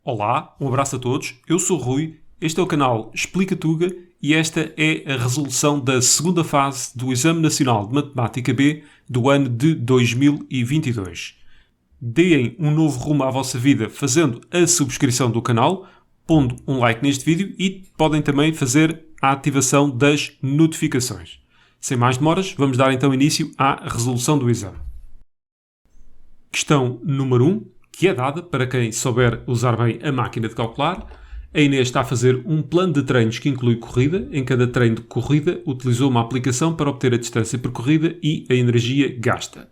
Olá, um abraço a todos, eu sou o Rui, este é o canal Explica Tuga e esta é a resolução da segunda fase do Exame Nacional de Matemática B do ano de 2022. Deem um novo rumo à vossa vida fazendo a subscrição do canal, pondo um like neste vídeo e podem também fazer a ativação das notificações. Sem mais demoras, vamos dar então início à resolução do exame. Questão número 1. Que é dada para quem souber usar bem a máquina de calcular. A Inês está a fazer um plano de treinos que inclui corrida. Em cada treino de corrida, utilizou uma aplicação para obter a distância percorrida e a energia gasta.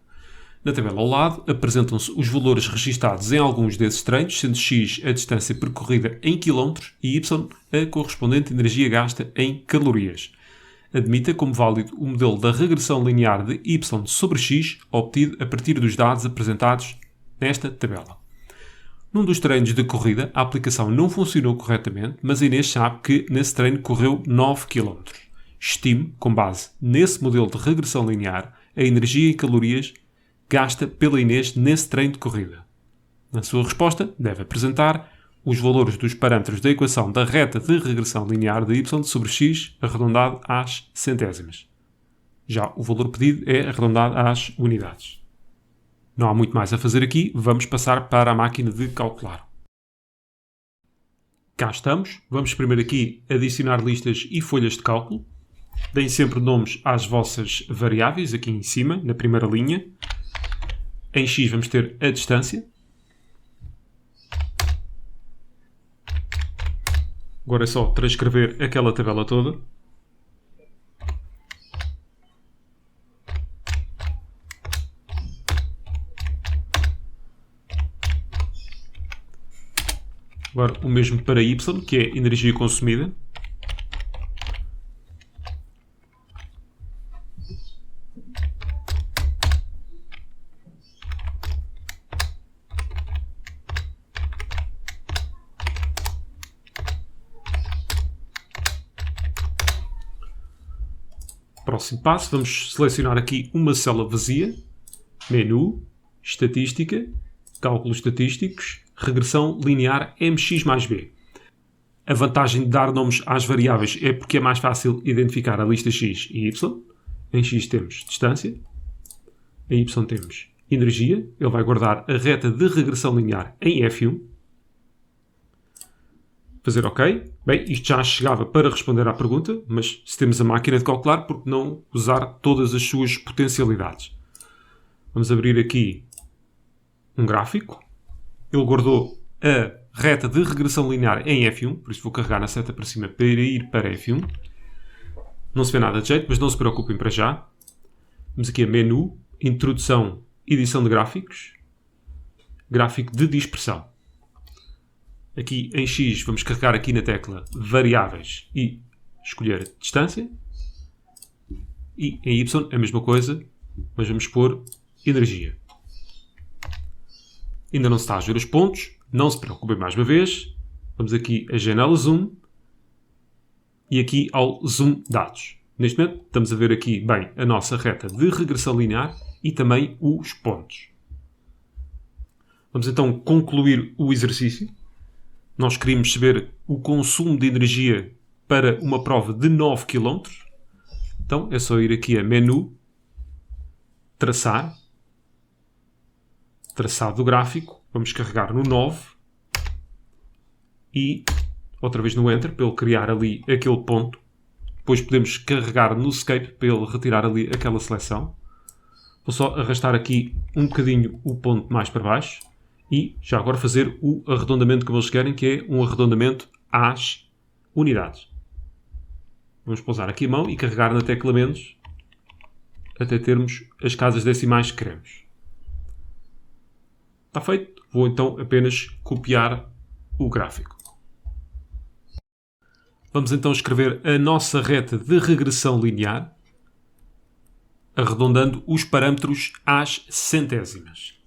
Na tabela ao lado, apresentam-se os valores registados em alguns desses treinos, sendo x a distância percorrida em km e y a correspondente energia gasta em calorias. Admita como válido o modelo da regressão linear de y sobre x, obtido a partir dos dados apresentados nesta tabela. Num dos treinos de corrida, a aplicação não funcionou corretamente, mas a Inês sabe que nesse treino correu 9 km. Estime, com base nesse modelo de regressão linear, a energia em calorias gasta pela Inês nesse treino de corrida. Na sua resposta, deve apresentar os valores dos parâmetros da equação da reta de regressão linear de y sobre x arredondado às centésimas. Já o valor pedido é arredondado às unidades. Não há muito mais a fazer aqui, vamos passar para a máquina de calcular. Cá estamos, vamos primeiro aqui adicionar listas e folhas de cálculo. Deem sempre nomes às vossas variáveis, aqui em cima, na primeira linha. Em x vamos ter a distância. Agora é só transcrever aquela tabela toda. Agora o mesmo para y, que é energia consumida. Próximo passo, vamos selecionar aqui uma célula vazia. Menu, Estatística, Cálculos Estatísticos, Regressão linear mx mais b. A vantagem de dar nomes às variáveis é porque é mais fácil identificar a lista x e y. Em x temos distância, em y temos energia. Ele vai guardar a reta de regressão linear em F1. Fazer OK. Bem, isto já chegava para responder à pergunta, mas se temos a máquina de calcular, por que não usar todas as suas potencialidades? Vamos abrir aqui um gráfico. Ele guardou a reta de regressão linear em F1, por isso vou carregar na seta para cima para ir para F1. Não se vê nada de jeito, mas não se preocupem para já. Vamos aqui a Menu, Introdução, Edição de Gráficos, Gráfico de Dispersão. Aqui em X vamos carregar aqui na tecla Variáveis e escolher Distância. E em Y a mesma coisa, mas vamos pôr Energia. Ainda não se está a ver os pontos, não se preocupem mais uma vez. Vamos aqui à janela Zoom e aqui ao Zoom Dados. Neste momento estamos a ver aqui bem a nossa reta de regressão linear e também os pontos. Vamos então concluir o exercício. Nós queríamos saber o consumo de energia para uma prova de 9 km. Então é só ir aqui a Menu, Traçar, Traçado do gráfico. Vamos carregar no 9 e outra vez no Enter para ele criar ali aquele ponto. Depois podemos carregar no Escape para ele retirar ali aquela seleção. Vou só arrastar aqui um bocadinho o ponto mais para baixo. E já agora fazer o arredondamento como eles querem, que é um arredondamento às unidades. Vamos pousar aqui a mão e carregar na tecla menos até termos as casas decimais que queremos. Está feito. Vou então apenas copiar o gráfico. Vamos então escrever a nossa reta de regressão linear, arredondando os parâmetros às centésimas.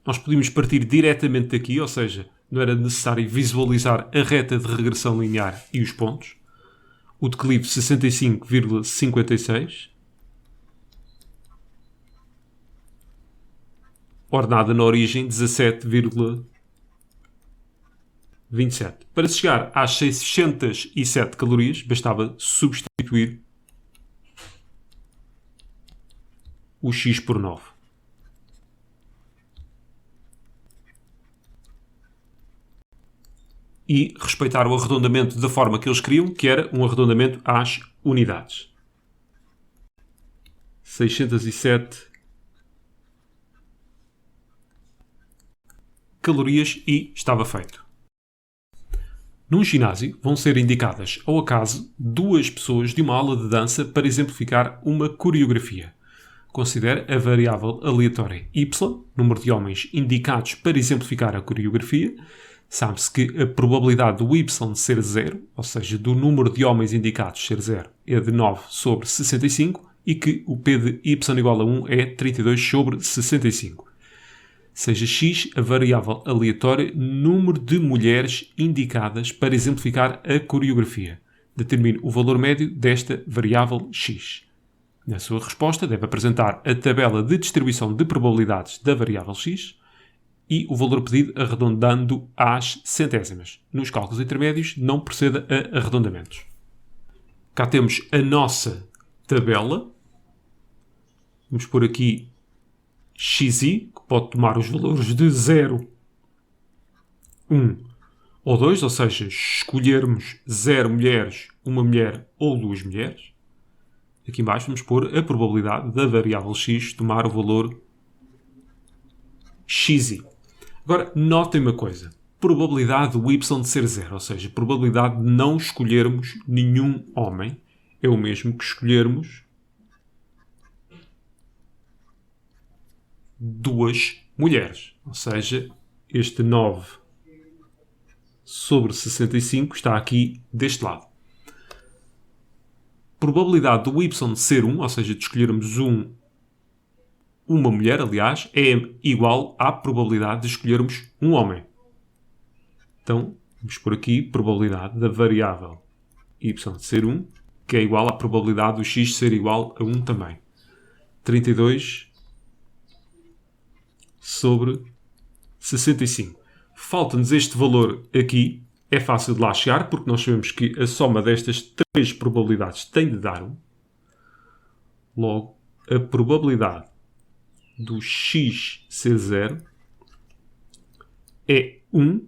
Nós podíamos partir diretamente daqui, ou seja, não era necessário visualizar a reta de regressão linear e os pontos. O declive 65,56. Ordenada na origem 17,1. 27. Para chegar às 607 calorias, bastava substituir o x por 9. E respeitar o arredondamento da forma que eles queriam, que era um arredondamento às unidades. 607 calorias e estava feito. Num ginásio vão ser indicadas ao acaso 2 pessoas de uma aula de dança para exemplificar uma coreografia. Considere a variável aleatória y, número de homens indicados para exemplificar a coreografia. Sabe-se que a probabilidade do y ser 0, ou seja, do número de homens indicados ser 0, é de 9 sobre 65 e que o p de y igual a 1 é 32 sobre 65. Seja x a variável aleatória número de mulheres indicadas para exemplificar a coreografia. Determine o valor médio desta variável x. Na sua resposta, deve apresentar a tabela de distribuição de probabilidades da variável x e o valor pedido arredondando às centésimas. Nos cálculos intermédios, não proceda a arredondamentos. Cá temos a nossa tabela. Vamos pôr aqui xi, que pode tomar os valores de 0, 1 ou 2, ou seja, escolhermos 0 mulheres, 1 mulher ou 2 mulheres. Aqui em baixo vamos pôr a probabilidade da variável x tomar o valor xi. Agora, notem uma coisa. Probabilidade do y de ser 0, ou seja, probabilidade de não escolhermos nenhum homem, é o mesmo que escolhermos 2 mulheres. Ou seja, este 9 sobre 65 está aqui deste lado. Probabilidade do y de ser 1, ou seja, de escolhermos uma mulher, aliás, é igual à probabilidade de escolhermos um homem. Então, vamos por aqui probabilidade da variável y de ser 1, que é igual à probabilidade do x ser igual a 1 também. 32 sobre 65. Falta-nos este valor aqui. É fácil de lá chegar, porque nós sabemos que a soma destas 3 probabilidades tem de dar 1. Logo, a probabilidade do x ser 0 é 1.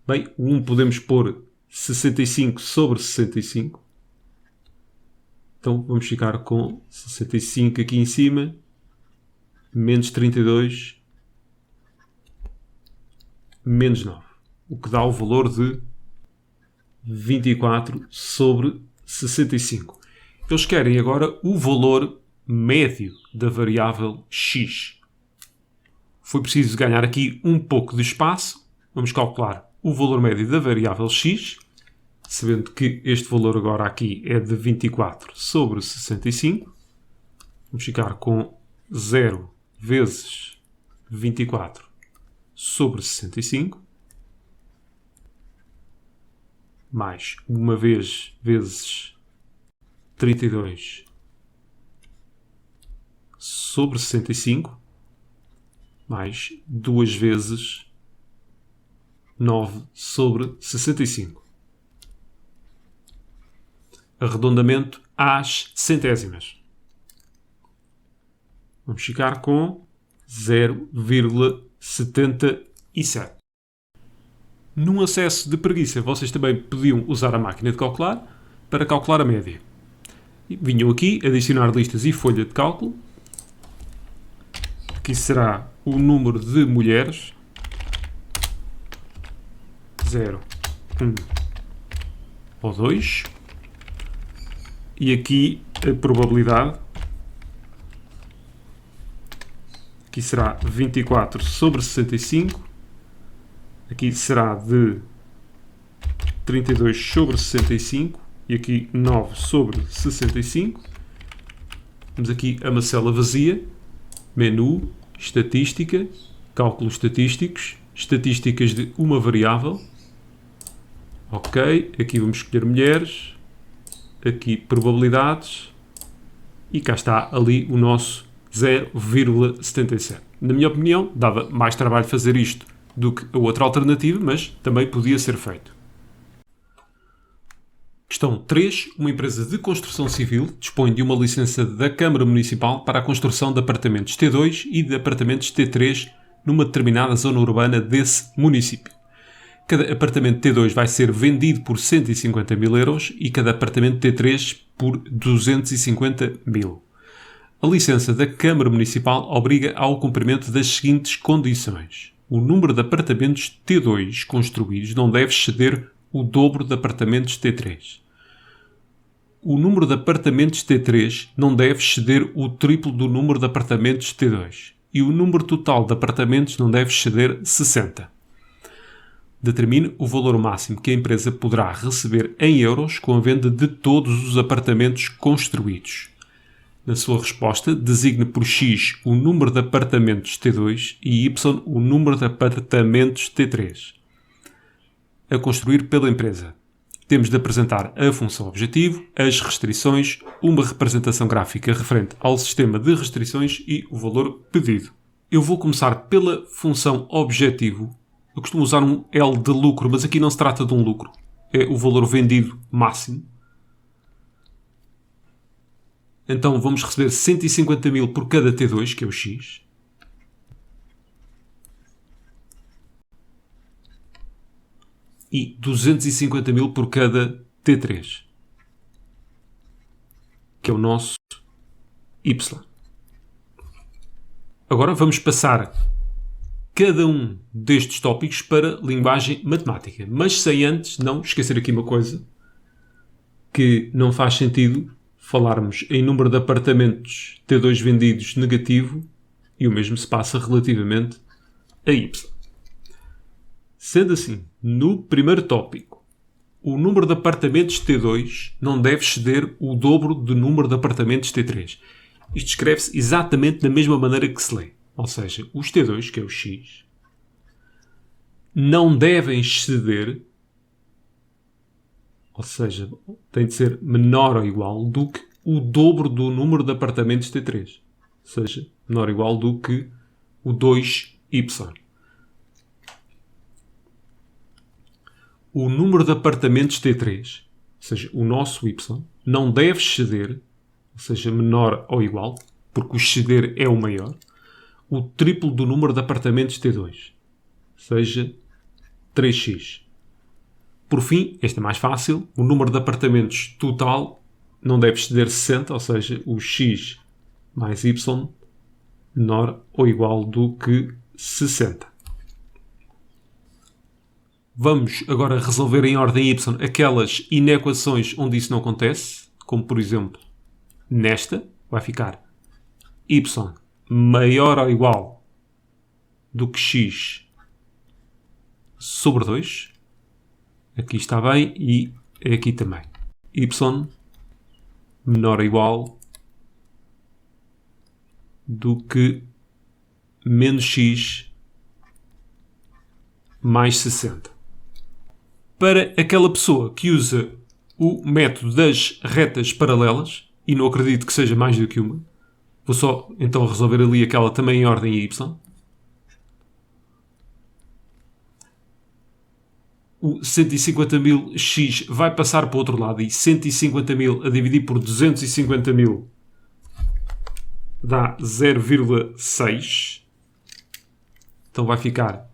Bem, o 1 podemos pôr 65 sobre 65. Então, vamos ficar com 65 aqui em cima, menos 32, menos 9. O que dá o valor de 24 sobre 65. Eles querem agora o valor médio da variável x. Foi preciso ganhar aqui um pouco de espaço. Vamos calcular o valor médio da variável x, sabendo que este valor agora aqui é de 24 sobre 65. Vamos ficar com 0 vezes 24 sobre 65. Mais uma vez vezes 32 sobre 65, mais 2 vezes 9 sobre 65. Arredondamento às centésimas. Vamos ficar com 0,77. Num acesso de preguiça, vocês também podiam usar a máquina de calcular para calcular a média. E vinham aqui, adicionar listas e folha de cálculo. Aqui será o número de mulheres. 0, 1 ou 2. E aqui a probabilidade. Aqui será 24 sobre 65. Aqui será de 32 sobre 65 e aqui 9 sobre 65. Temos aqui a macela vazia, menu, estatística, cálculos estatísticos, estatísticas de uma variável. Ok, aqui vamos escolher mulheres, aqui probabilidades e cá está ali o nosso 0,77. Na minha opinião, dava mais trabalho fazer isto do que a outra alternativa, mas também podia ser feito. Questão 3. Uma empresa de construção civil dispõe de uma licença da Câmara Municipal para a construção de apartamentos T2 e de apartamentos T3 numa determinada zona urbana desse município. Cada apartamento T2 vai ser vendido por 150 mil euros e cada apartamento T3 por 250 mil. A licença da Câmara Municipal obriga ao cumprimento das seguintes condições. O número de apartamentos T2 construídos não deve exceder o dobro de apartamentos T3. O número de apartamentos T3 não deve exceder o triplo do número de apartamentos T2. E o número total de apartamentos não deve exceder 60. Determine o valor máximo que a empresa poderá receber em euros com a venda de todos os apartamentos construídos. Na sua resposta, designe por X o número de apartamentos T2 e Y o número de apartamentos T3 a construir pela empresa. Temos de apresentar a função objetivo, as restrições, uma representação gráfica referente ao sistema de restrições e o valor pedido. Eu vou começar pela função objetivo. Eu costumo usar um L de lucro, mas aqui não se trata de um lucro. É o valor vendido máximo. Então vamos receber 150 mil por cada T2, que é o X. E 250 mil por cada T3, que é o nosso Y. Agora vamos passar cada um destes tópicos para linguagem matemática. Mas sem antes não esquecer aqui uma coisa, que não faz sentido falarmos em número de apartamentos T2 vendidos negativo e o mesmo se passa relativamente a Y. Sendo assim, no primeiro tópico, o número de apartamentos T2 não deve exceder o dobro do número de apartamentos T3. Isto escreve-se exatamente da mesma maneira que se lê. Ou seja, os T2, que é o X, não devem exceder, ou seja, tem de ser menor ou igual do que o dobro do número de apartamentos T3. Ou seja, menor ou igual do que o 2Y. O número de apartamentos T3, ou seja, o nosso Y, não deve exceder, ou seja, menor ou igual, porque o exceder é o maior, o triplo do número de apartamentos T2, ou seja, 3x. Por fim, este é mais fácil, o número de apartamentos total não deve exceder 60, ou seja, o x mais y menor ou igual do que 60. Vamos agora resolver em ordem y aquelas inequações onde isso não acontece, como por exemplo, nesta vai ficar y maior ou igual do que x sobre 2. Aqui está bem e aqui também. Y menor ou igual do que menos x mais 60. Para aquela pessoa que usa o método das retas paralelas, e não acredito que seja mais do que uma, vou só então resolver ali aquela também em ordem y. O 150 mil x vai passar para o outro lado e 150 mil a dividir por 250 mil dá 0,6. Então vai ficar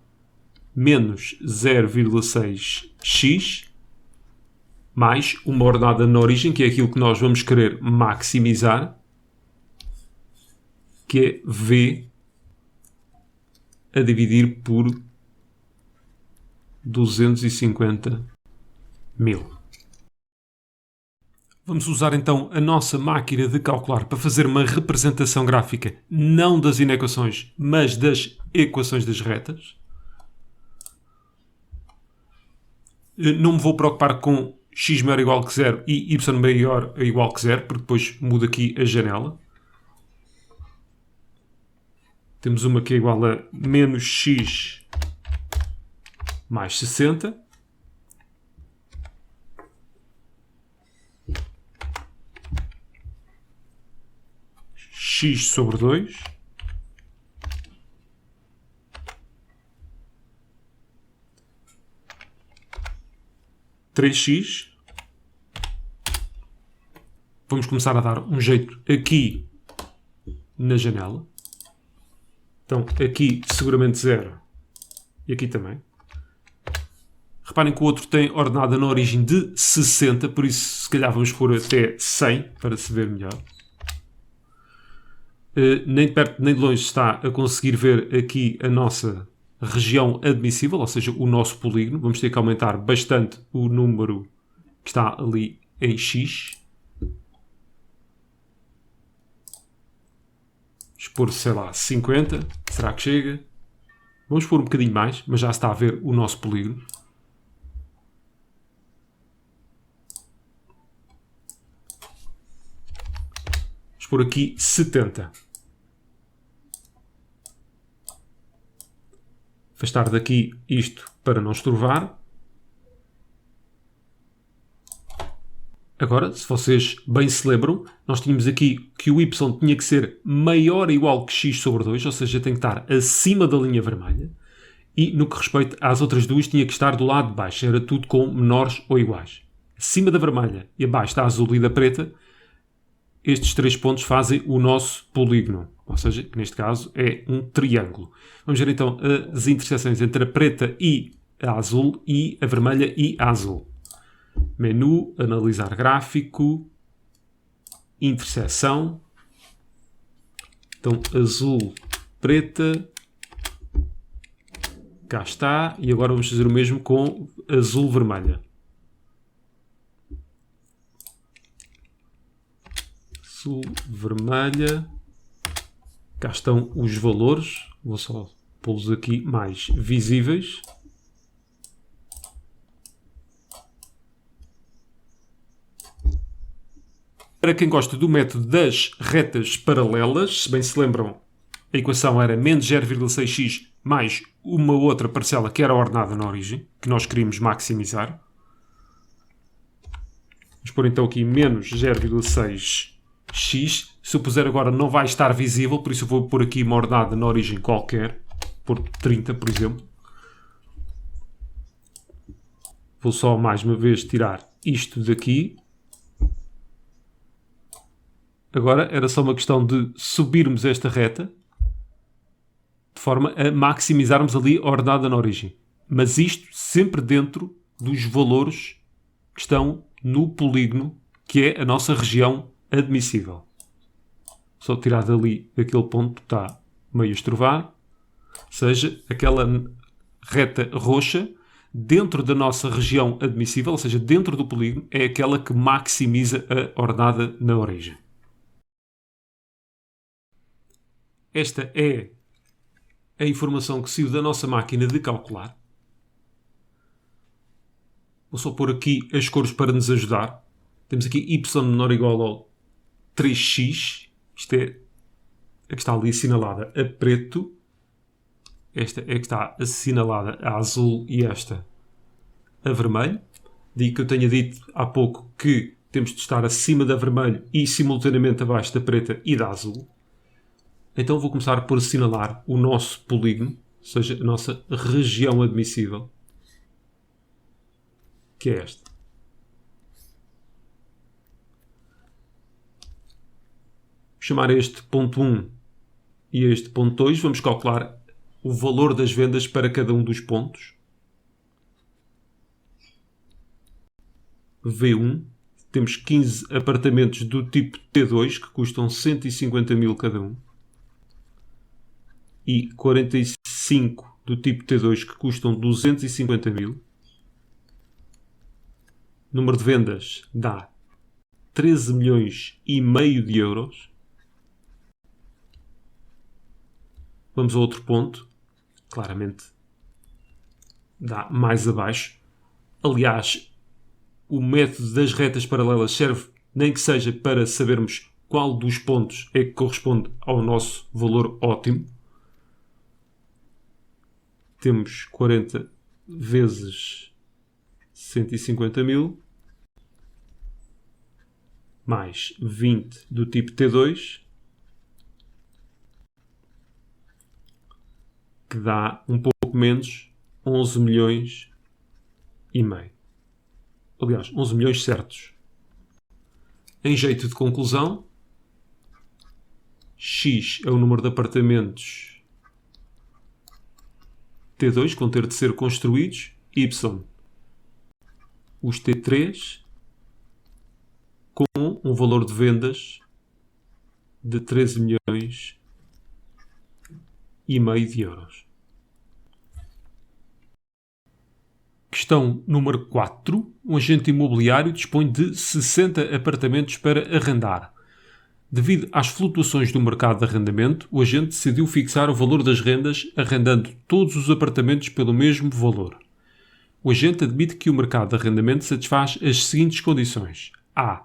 menos 0,6x mais uma ordenada na origem, que é aquilo que nós vamos querer maximizar, que é v a dividir por 250 mil. Vamos usar então a nossa máquina de calcular para fazer uma representação gráfica não das inequações, mas das equações das retas. Não me vou preocupar com x maior ou igual que 0 e y maior ou igual que 0, porque depois mudo aqui a janela. Temos uma que é igual a menos x mais 60. X sobre 2. 3x. Vamos começar a dar um jeito aqui na janela. Então, aqui seguramente 0 e aqui também. Reparem que o outro tem ordenada na origem de 60, por isso se calhar vamos pôr até 100 para se ver melhor. Nem de perto nem de longe está a conseguir ver aqui a nossa região admissível, ou seja, o nosso polígono. Vamos ter que aumentar bastante o número que está ali em X. Vamos pôr, sei lá, 50. Será que chega? Vamos pôr um bocadinho mais, mas já está a ver o nosso polígono. Vamos pôr aqui 70. Afastar daqui isto para não estorvar. Agora, se vocês bem se lembram, nós tínhamos aqui que o y tinha que ser maior ou igual que x sobre 2, ou seja, tem que estar acima da linha vermelha. E no que respeita às outras duas, tinha que estar do lado de baixo. Era tudo com menores ou iguais. Acima da vermelha e abaixo da azul e da preta, estes 3 pontos fazem o nosso polígono. Ou seja, que neste caso é um triângulo. Vamos ver então as interseções entre a preta e a azul e a vermelha e a azul. Menu, analisar gráfico, interseção. Então, azul, preta. Cá está. E agora vamos fazer o mesmo com azul, vermelha. Azul, vermelha. Cá estão os valores. Vou só pô-los aqui mais visíveis. Para quem gosta do método das retas paralelas, se bem se lembram, a equação era menos 0,6x mais uma outra parcela que era ordenada na origem, que nós queríamos maximizar. Vamos pôr então aqui menos 0,6x. Se eu puser agora não vai estar visível, por isso eu vou pôr aqui uma ordenada na origem qualquer. Por 30, por exemplo. Vou só mais uma vez tirar isto daqui. Agora era só uma questão de subirmos esta reta de forma a maximizarmos ali a ordenada na origem. Mas isto sempre dentro dos valores que estão no polígono, que é a nossa região admissível. Só tirar dali aquele ponto que está meio a estrovar. Ou seja, aquela reta roxa dentro da nossa região admissível, ou seja, dentro do polígono, é aquela que maximiza a ordenada na origem. Esta é a informação que saiu da nossa máquina de calcular. Vou só pôr aqui as cores para nos ajudar. Temos aqui y menor ou igual ao 3x. Isto é a que está ali assinalada a preto. Esta é a que está assinalada a azul e esta a vermelho. Daí que eu tenha dito há pouco que temos de estar acima da vermelho e simultaneamente abaixo da preta e da azul. Então vou começar por assinalar o nosso polígono, ou seja, a nossa região admissível, que é esta. Vou chamar este ponto 1 e este ponto 2. Vamos calcular o valor das vendas para cada um dos pontos. V1. Temos 15 apartamentos do tipo T2 que custam 150 mil cada um. E 45 do tipo T2 que custam 250 mil. Número de vendas dá 13 milhões e meio de euros. Vamos a outro ponto. Claramente dá mais abaixo. Aliás, o método das retas paralelas serve nem que seja para sabermos qual dos pontos é que corresponde ao nosso valor ótimo. Temos 40 vezes 150 mil, mais 20 do tipo T2, que dá um pouco menos 11 milhões e meio. aliás, 11 milhões certos. Em jeito de conclusão, X é o número de apartamentos T2 que vão ter de ser construídos, Y os T3 com um valor de vendas de 13 milhões e meio de euros. Questão número 4. Um agente imobiliário dispõe de 60 apartamentos para arrendar. Devido às flutuações do mercado de arrendamento, o agente decidiu fixar o valor das rendas arrendando todos os apartamentos pelo mesmo valor. O agente admite que o mercado de arrendamento satisfaz as seguintes condições. A.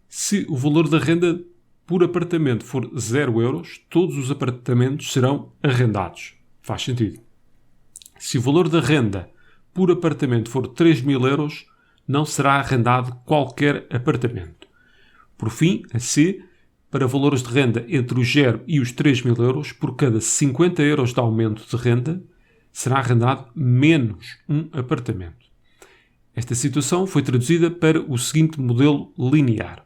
Se o valor da renda por apartamento for 0 euros, todos os apartamentos serão arrendados. Faz sentido. Se o valor da renda por apartamento for 3.000 euros, não será arrendado qualquer apartamento. Por fim, a C. Para valores de renda entre os 0 e os 3.000 euros, por cada 50 euros de aumento de renda, será arrendado menos um apartamento. Esta situação foi traduzida para o seguinte modelo linear,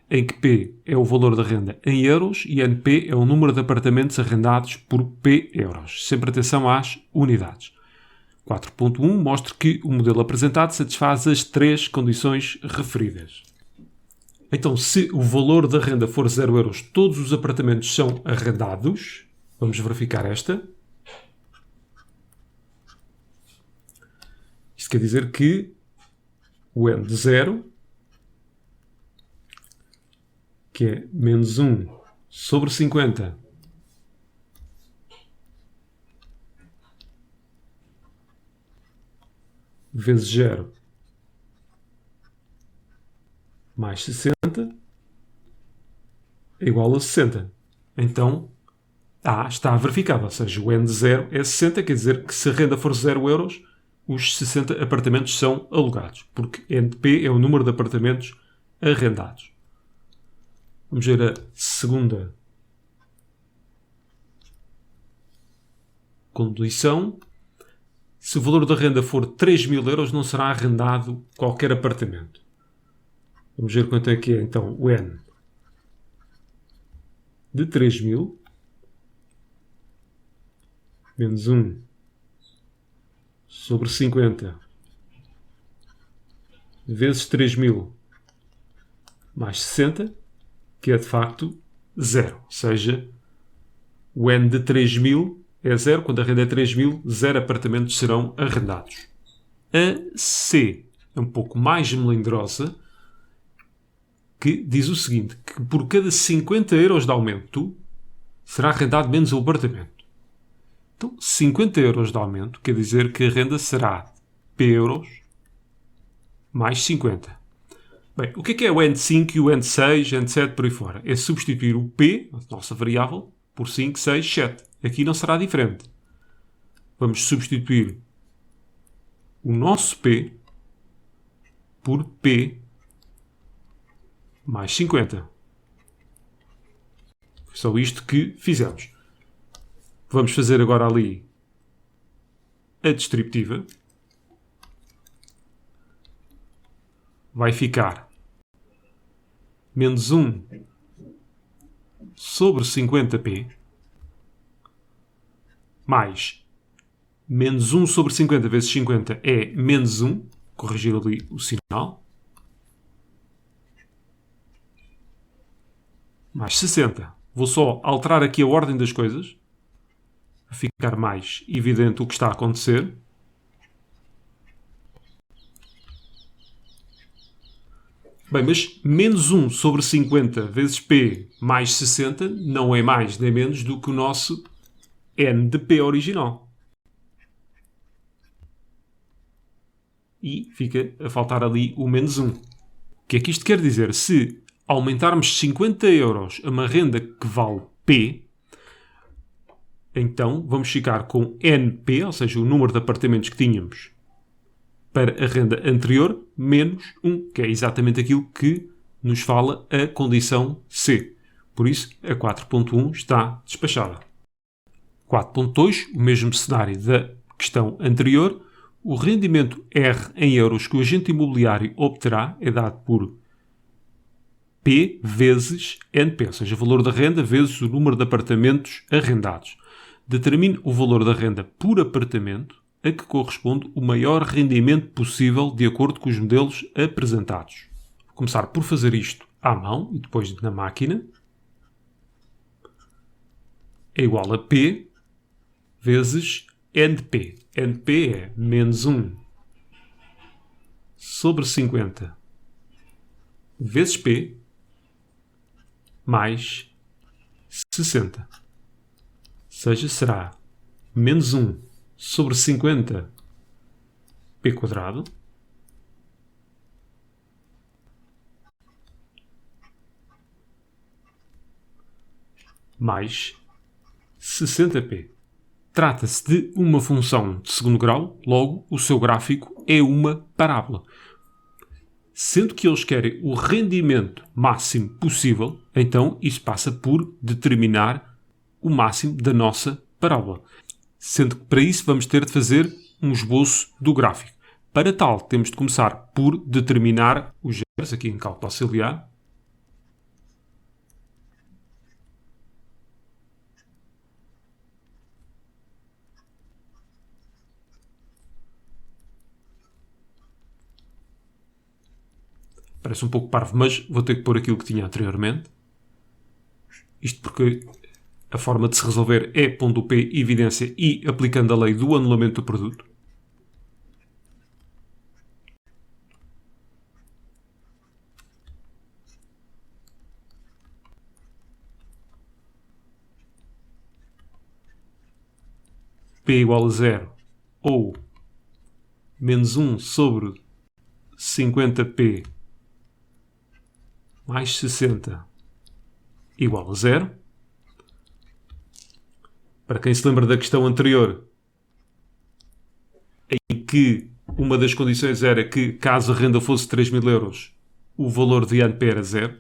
em que P é o valor da renda em euros e NP é o número de apartamentos arrendados por P euros. Sempre atenção às unidades. 4.1 mostra que o modelo apresentado satisfaz as 3 condições referidas. Então, se o valor da renda for 0 euros, todos os apartamentos são arrendados. Vamos verificar esta. Isto quer dizer que o N de 0, que é menos 1 sobre 50, vezes 0, mais 60, é igual a 60. Então, A está verificado, ou seja, o N de 0 é 60, quer dizer que se a renda for 0 euros, os 60 apartamentos são alugados, porque N de P é o número de apartamentos arrendados. Vamos ver a segunda condição. Se o valor da renda for 3.000 euros, não será arrendado qualquer apartamento. Vamos ver quanto é que é, então, o N de 3.000 menos 1 sobre 50 vezes 3.000 mais 60, que é de facto 0. Ou seja, o N de 3.000 é 0. Quando a renda é 3.000, 0 apartamentos serão arrendados. A C é um pouco mais melindrosa, que diz o seguinte, que por cada 50 euros de aumento será arrendado menos um apartamento. Então, 50 euros de aumento quer dizer que a renda será P euros mais 50. Bem, o que é o N de 5 e o N de 6, N de 7 por aí fora? É substituir o P, a nossa variável, por 5, 6, 7. Aqui não será diferente. Vamos substituir o nosso P por P mais 50. Foi só isto que fizemos. Vamos fazer agora ali a distributiva. Vai ficar menos 1 sobre 50p mais menos 1 sobre 50 vezes 50 é menos 1. Corrigir ali o sinal. Mais 60. Vou só alterar aqui a ordem das coisas para ficar mais evidente o que está a acontecer. Bem, mas menos 1 sobre 50 vezes P mais 60 não é mais nem menos do que o nosso N de P original. E fica a faltar ali o menos 1. O que é que isto quer dizer? Se aumentarmos 50 euros a uma renda que vale P, então vamos ficar com NP, ou seja, o número de apartamentos que tínhamos para a renda anterior, menos 1, que é exatamente aquilo que nos fala a condição C. Por isso, a 4.1 está despachada. 4.2, o mesmo cenário da questão anterior. o rendimento R em euros que o agente imobiliário obterá é dado por P vezes NP, ou seja, o valor da renda vezes o número de apartamentos arrendados. Determine o valor da renda por apartamento a que corresponde o maior rendimento possível de acordo com os modelos apresentados. Vou começar por fazer isto à mão e depois na máquina. É igual a P vezes NP. NP é menos 1 sobre 50 vezes P mais 60. Ou seja, será menos 1 sobre 50 P quadrado mais 60p. Trata-se de uma função de segundo grau, logo o seu gráfico é uma parábola. Sendo que eles querem o rendimento máximo possível, então isso passa por determinar o máximo da nossa parábola. Sendo que para isso vamos ter de fazer um esboço do gráfico. Para tal, temos de começar por determinar os zeros aqui em cálculo auxiliar. Parece um pouco parvo, mas vou ter que pôr aquilo que tinha anteriormente. Isto porque a forma de se resolver é pondo o P evidência e aplicando a lei do anulamento do produto. P igual a 0 ou menos 1 sobre 50p mais 60 igual a 0. Para quem se lembra da questão anterior, em que uma das condições era que, caso a renda fosse 3.000 euros, o valor de INP era 0.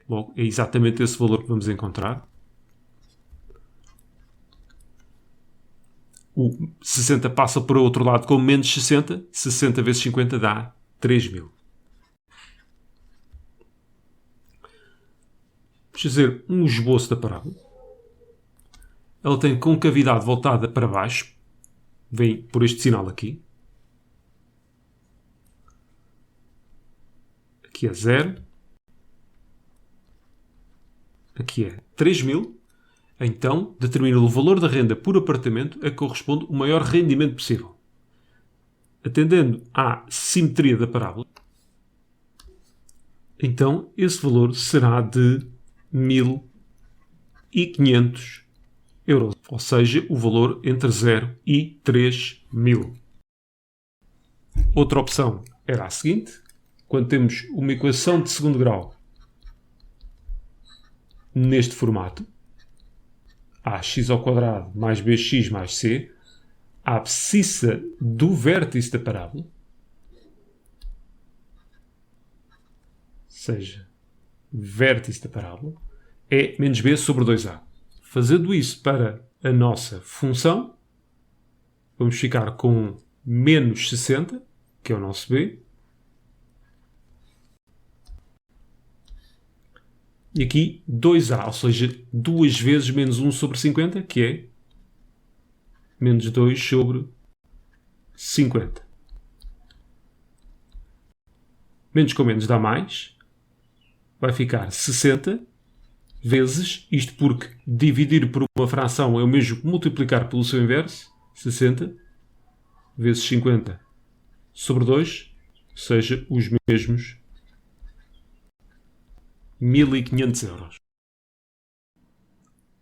Logo, é exatamente esse valor que vamos encontrar. O 60 passa para o outro lado como menos 60. 60 vezes 50 dá 3.000. Vamos fazer um esboço da parábola. Ela tem concavidade voltada para baixo. Vem por este sinal aqui. Aqui é 0. Aqui é 3.000. Então, determina o valor da renda por apartamento a que corresponde o maior rendimento possível. Atendendo à simetria da parábola, então esse valor será de 1.500 euros, ou seja, o valor entre 0 e 3.000. Outra opção era a seguinte: quando temos uma equação de segundo grau neste formato, ax² mais bx mais c, a abscissa do vértice da parábola, ou seja, vértice da parábola, é menos b sobre 2a. Fazendo isso para a nossa função, vamos ficar com menos 60, que é o nosso b, e aqui 2a, ou seja, 2 vezes menos 1 sobre 50, que é menos 2 sobre 50. Menos com menos dá mais. Vai ficar 60 vezes, isto porque dividir por uma fração é o mesmo que multiplicar pelo seu inverso, 60 vezes 50 sobre 2, ou seja, os mesmos 1.500 euros.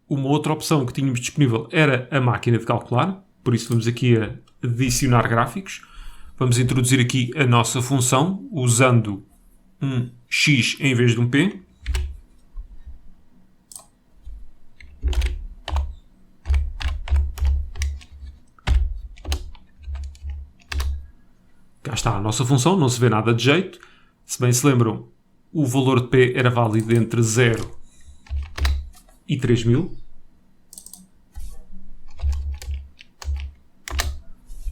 Uma outra opção que tínhamos disponível era a máquina de calcular, por isso vamos aqui a adicionar gráficos. Vamos introduzir aqui a nossa função usando um x em vez de um p. Cá está a nossa função, não se vê nada de jeito. Se bem se lembram, o valor de P era válido entre 0 e 3.000.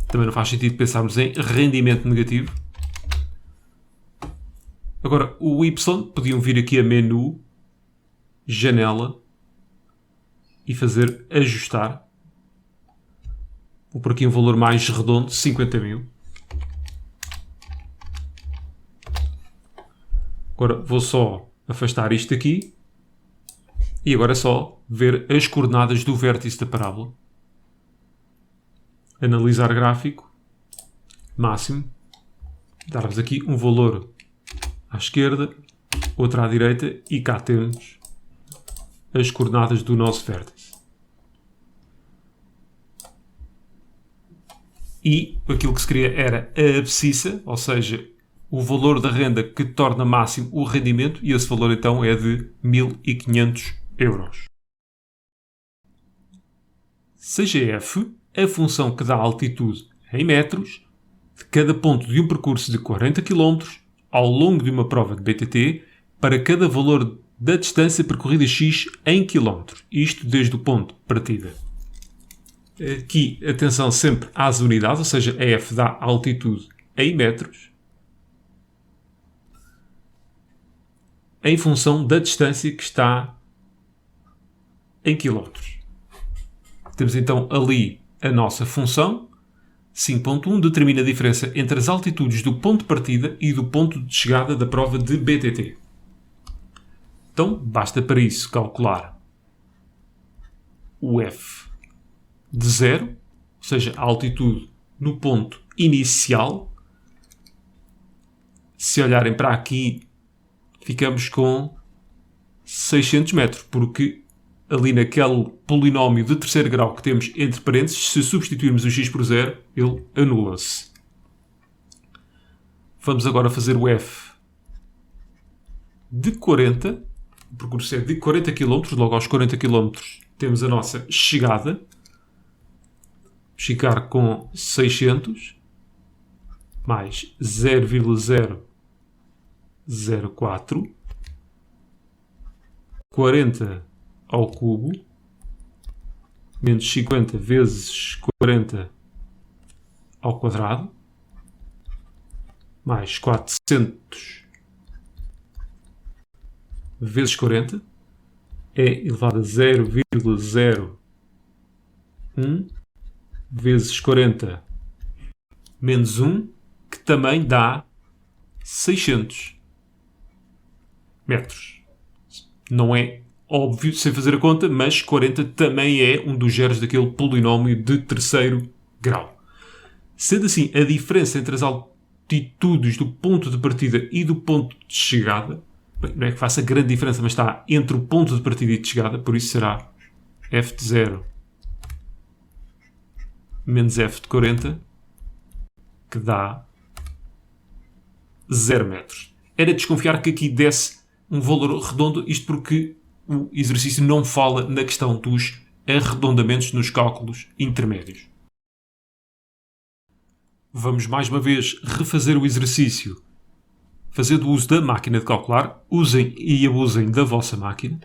Também não faz sentido pensarmos em rendimento negativo. Agora, o Y, podiam vir aqui a menu, janela, e fazer ajustar. Vou por aqui um valor mais redondo, 50.000. Agora vou só afastar isto aqui. E agora é só ver as coordenadas do vértice da parábola. Analisar gráfico. Máximo. Dar-vos aqui um valor à esquerda, outro à direita, e cá temos as coordenadas do nosso vértice. E aquilo que se queria era a abscissa, ou seja, o valor da renda que torna máximo o rendimento, e esse valor então é de 1.500 euros. Seja f a função que dá altitude em metros de cada ponto de um percurso de 40 km ao longo de uma prova de BTT para cada valor da distância percorrida x em quilómetros. Isto desde o ponto de partida. Aqui, atenção sempre às unidades, ou seja, a f dá altitude em metros em função da distância que está em quilómetros. Temos então ali a nossa função. 5.1 determina a diferença entre as altitudes do ponto de partida e do ponto de chegada da prova de BTT. Então, basta para isso calcular o f de 0, ou seja, a altitude no ponto inicial. Se olharem para aqui, ficamos com 600 metros, porque ali naquele polinómio de terceiro grau que temos entre parênteses, se substituirmos o x por 0, ele anula-se. Vamos agora fazer o f de 40. O percurso é de 40 km. Logo aos 40 km temos a nossa chegada. Ficar com 600 mais 0,004 40 ao cubo menos 50 vezes 40 ao quadrado mais 400 vezes 40 é elevado a 0,01 vezes 40 menos 1, que também dá 600 metros. Não é óbvio sem fazer a conta, mas 40 também é um dos zeros daquele polinómio de terceiro grau. Sendo assim, a diferença entre as altitudes do ponto de partida e do ponto de chegada, bem, não é que faça grande diferença, mas está entre o ponto de partida e de chegada, por isso será f de 0 menos f de 40, que dá 0 metros. Era desconfiar que aqui desse um valor redondo, isto porque o exercício não fala na questão dos arredondamentos nos cálculos intermédios. Vamos mais uma vez refazer o exercício fazendo uso da máquina de calcular. Usem e abusem da vossa máquina.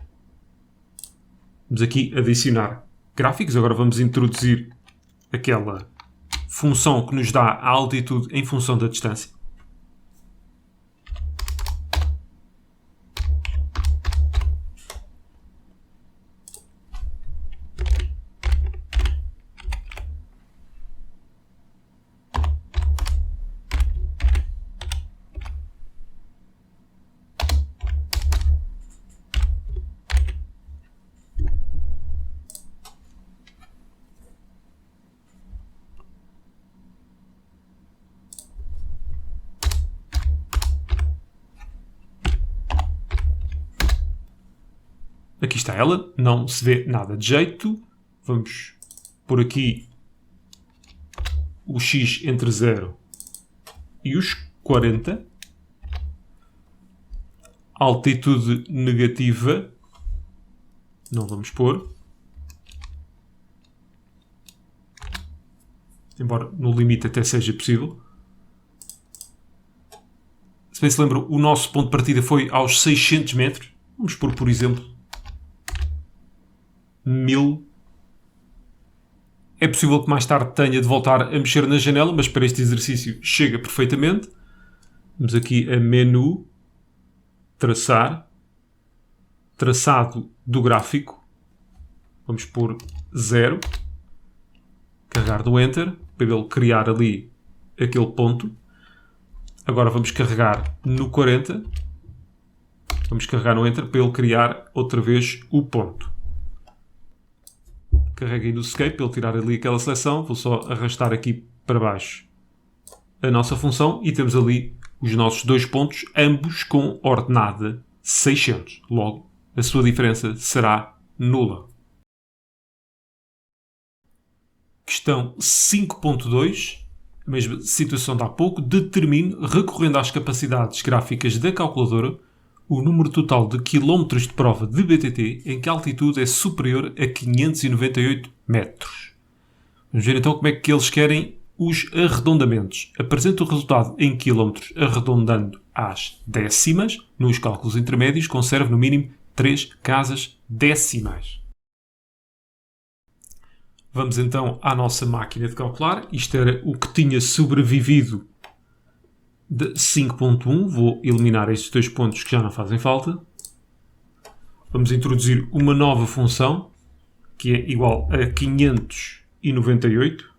Vamos aqui adicionar gráficos. Agora vamos introduzir aquela função que nos dá a altitude em função da distância. Aqui está ela, não se vê nada de jeito. Vamos pôr aqui o x entre 0 e os 40. Altitude negativa, não vamos pôr. Embora no limite até seja possível. Se bem se lembram, o nosso ponto de partida foi aos 600 metros. Vamos pôr, por exemplo, 1000 É possível que mais tarde tenha de voltar a mexer na janela, mas para este exercício chega perfeitamente. Vamos aqui a menu, traçar, traçado do gráfico. Vamos pôr 0, carregar do Enter, para ele criar ali aquele ponto. Agora vamos carregar no 40, vamos carregar no Enter para ele criar outra vez o ponto. Carreguei no Escape para ele tirar ali aquela seleção, vou só arrastar aqui para baixo a nossa função e temos ali os nossos dois pontos, ambos com ordenada 600. Logo, a sua diferença será nula. Questão 5.2, a mesma situação de há pouco. Determine, recorrendo às capacidades gráficas da calculadora, o número total de quilómetros de prova de BTT em que a altitude é superior a 598 metros. Vamos ver então como é que eles querem os arredondamentos. Apresenta o resultado em quilómetros arredondando às décimas. Nos cálculos intermédios, conserve no mínimo 3 casas decimais. Vamos então à nossa máquina de calcular. Isto era o que tinha sobrevivido de 5.1. Vou eliminar estes dois pontos que já não fazem falta. Vamos introduzir uma nova função, que é igual a 598.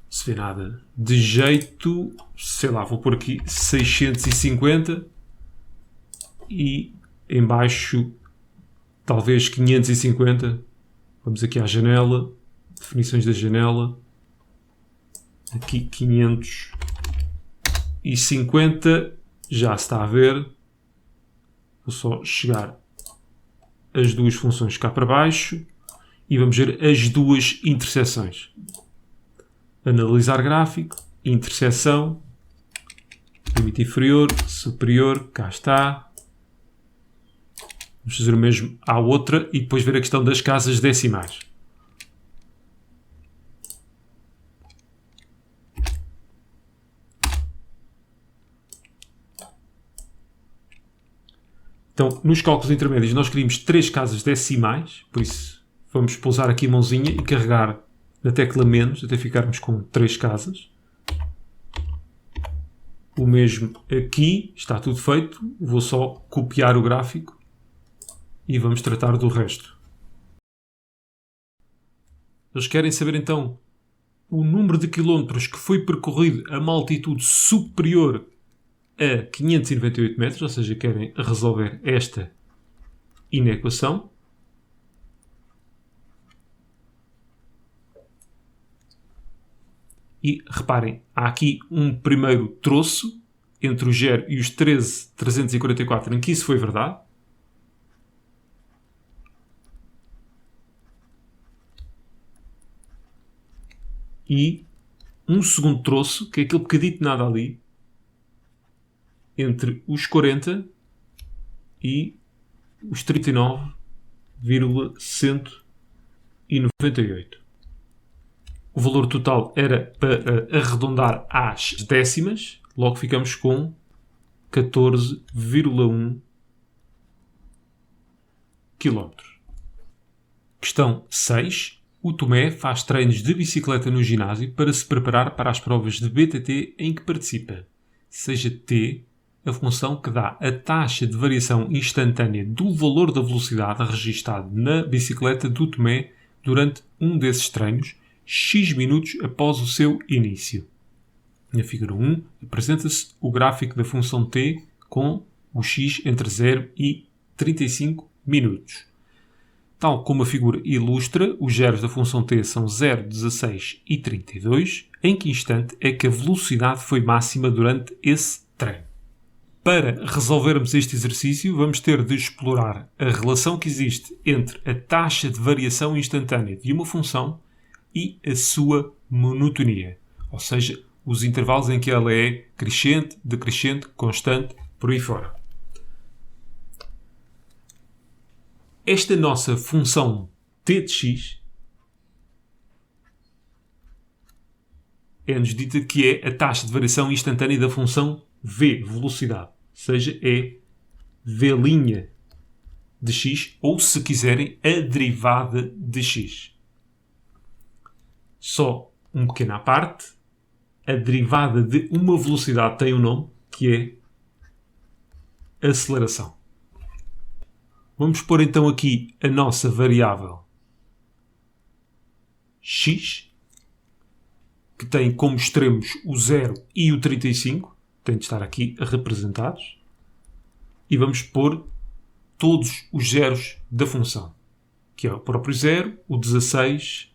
Se vê nada de jeito, sei lá, vou pôr aqui 650 e em baixo talvez 550. Vamos aqui à janela, definições da janela, aqui 550, já se está a ver. Vou só chegar as duas funções cá para baixo e vamos ver as duas interseções. Analisar gráfico, interseção, limite inferior, superior, cá está. Vamos fazer o mesmo à outra e depois ver a questão das casas decimais. Então, nos cálculos intermédios nós queríamos 3 casas decimais, por isso vamos pousar aqui a mãozinha e carregar na tecla menos até ficarmos com 3 casas. O mesmo aqui, está tudo feito. Vou só copiar o gráfico e vamos tratar do resto. Eles querem saber então o número de quilómetros que foi percorrido a uma altitude superior a 598 metros, ou seja, querem resolver esta inequação. E reparem, há aqui um primeiro troço entre o 0 e os 13.344 em que isso foi verdade. E um segundo troço, que é aquele bocadito nada ali, entre os 40 e os 39,198. O valor total era para arredondar às décimas, logo ficamos com 14,1 km. Questão 6. O Tomé faz treinos de bicicleta no ginásio para se preparar para as provas de BTT em que participa. Seja T a função que dá a taxa de variação instantânea do valor da velocidade registado na bicicleta do Tomé durante um desses treinos, X minutos após o seu início. Na figura 1, apresenta-se o gráfico da função t com o x entre 0 e 35 minutos. Tal como a figura ilustra, os zeros da função t são 0, 16 e 32. Em que instante é que a velocidade foi máxima durante esse treino? Para resolvermos este exercício, vamos ter de explorar a relação que existe entre a taxa de variação instantânea de uma função e a sua monotonia, ou seja, os intervalos em que ela é crescente, decrescente, constante, por aí fora. Esta nossa função t de x é-nos dita que é a taxa de variação instantânea da função v, velocidade, ou seja, é v', de x, ou se quiserem, a derivada de x. Só um pequeno à parte, a derivada de uma velocidade tem um nome, que é aceleração. Vamos pôr então aqui a nossa variável x, que tem como extremos o 0 e o 35, tem de estar aqui representados, e vamos pôr todos os zeros da função, que é o próprio 0, o 16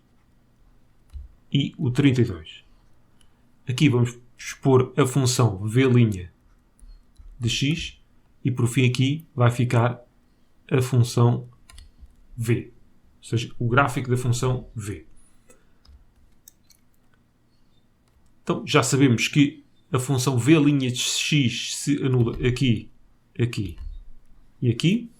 e o 32. Aqui vamos expor a função v' de x e por fim aqui vai ficar a função v, ou seja, o gráfico da função v. Então já sabemos que a função v' de x se anula aqui, aqui e aqui.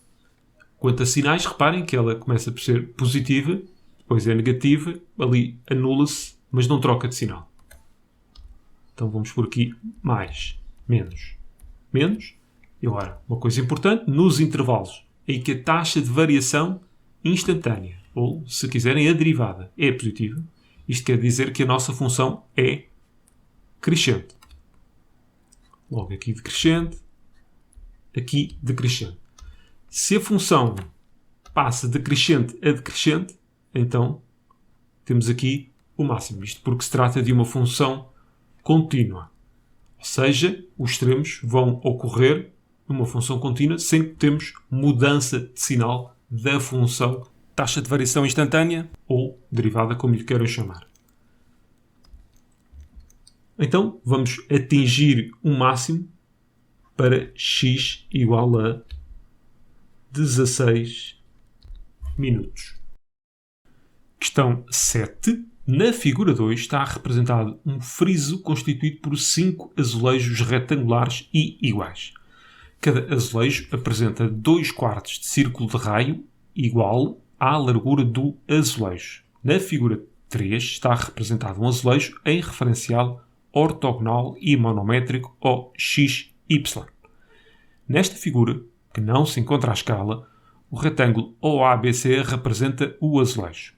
Quanto a sinais, reparem que ela começa por ser positiva, depois é negativa, ali anula-se, mas não troca de sinal. Então vamos por aqui mais, menos, menos. E agora, uma coisa importante, nos intervalos em que a taxa de variação instantânea, ou se quiserem a derivada, é positiva, isto quer dizer que a nossa função é crescente. Logo aqui decrescente, aqui decrescente. Se a função passa de crescente a decrescente, então temos aqui o máximo. Isto porque se trata de uma função contínua. Ou seja, os extremos vão ocorrer numa função contínua sem que temos mudança de sinal da função taxa de variação instantânea ou derivada, como lhe queiram chamar. Então, vamos atingir um máximo para x igual a 16 minutos. Questão 7. Na figura 2 está representado um friso constituído por 5 azulejos retangulares e iguais. Cada azulejo apresenta 2/4 de círculo de raio igual à largura do azulejo. Na figura 3 está representado um azulejo em referencial ortogonal e monométrico ou XY. Nesta figura, que não se encontra à escala, o retângulo OABC representa o azulejo.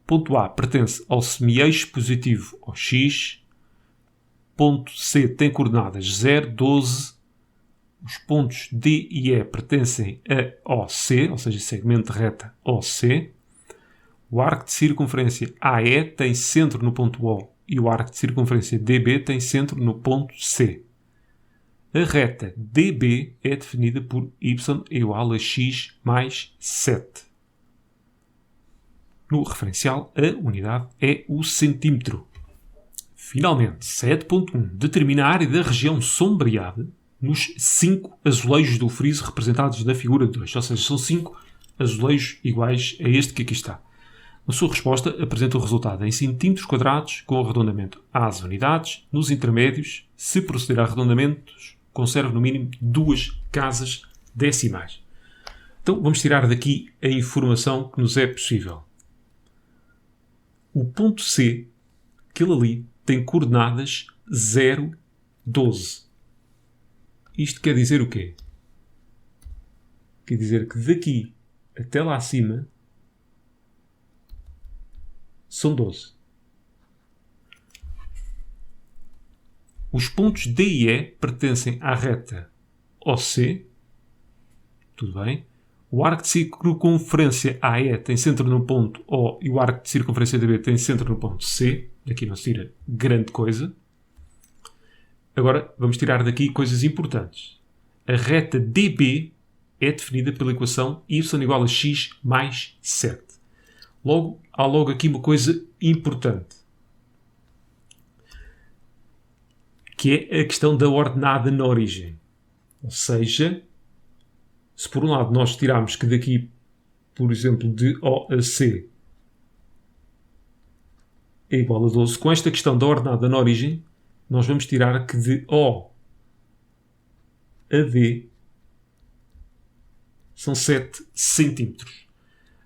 Ponto A pertence ao semi-eixo positivo ao X. Ponto C tem coordenadas 0, 12. Os pontos D e E pertencem a OC, ou seja, segmento de reta OC. O arco de circunferência AE tem centro no ponto O e o arco de circunferência DB tem centro no ponto C. A reta DB é definida por y igual a x mais 7. No referencial, a unidade é o centímetro. Finalmente, 7.1. Determina a área da região sombreada nos 5 azulejos do friso representados na figura 2. Ou seja, são 5 azulejos iguais a este que aqui está. A sua resposta apresenta o resultado em centímetros quadrados com arredondamento às unidades. Nos intermédios, se proceder a arredondamentos, conserva no mínimo 2 casas decimais. Então, vamos tirar daqui a informação que nos é possível. O ponto C, aquele ali, tem coordenadas 0, 12. Isto quer dizer o quê? Quer dizer que daqui até lá acima são 12. Os pontos D e E pertencem à reta OC. Tudo bem. O arco de circunferência AE tem centro no ponto O e o arco de circunferência DB tem centro no ponto C. Daqui não se tira grande coisa. Agora vamos tirar daqui coisas importantes. A reta DB é definida pela equação y igual a x mais 7. Logo, há logo aqui uma coisa importante, que é a questão da ordenada na origem. Ou seja, se por um lado nós tirarmos que daqui, por exemplo, de O a C é igual a 12, com esta questão da ordenada na origem, nós vamos tirar que de O a D são 7 centímetros.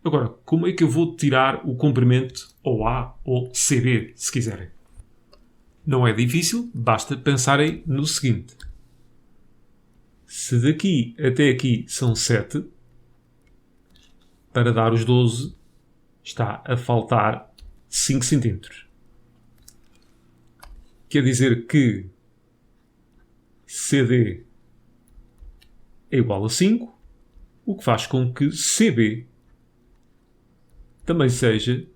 Agora, como é que eu vou tirar o comprimento OA ou CB, se quiserem? Não é difícil, basta pensarem no seguinte. Se daqui até aqui são 7, para dar os 12 está a faltar 5 cm. Quer dizer que CD é igual a 5, o que faz com que CB também seja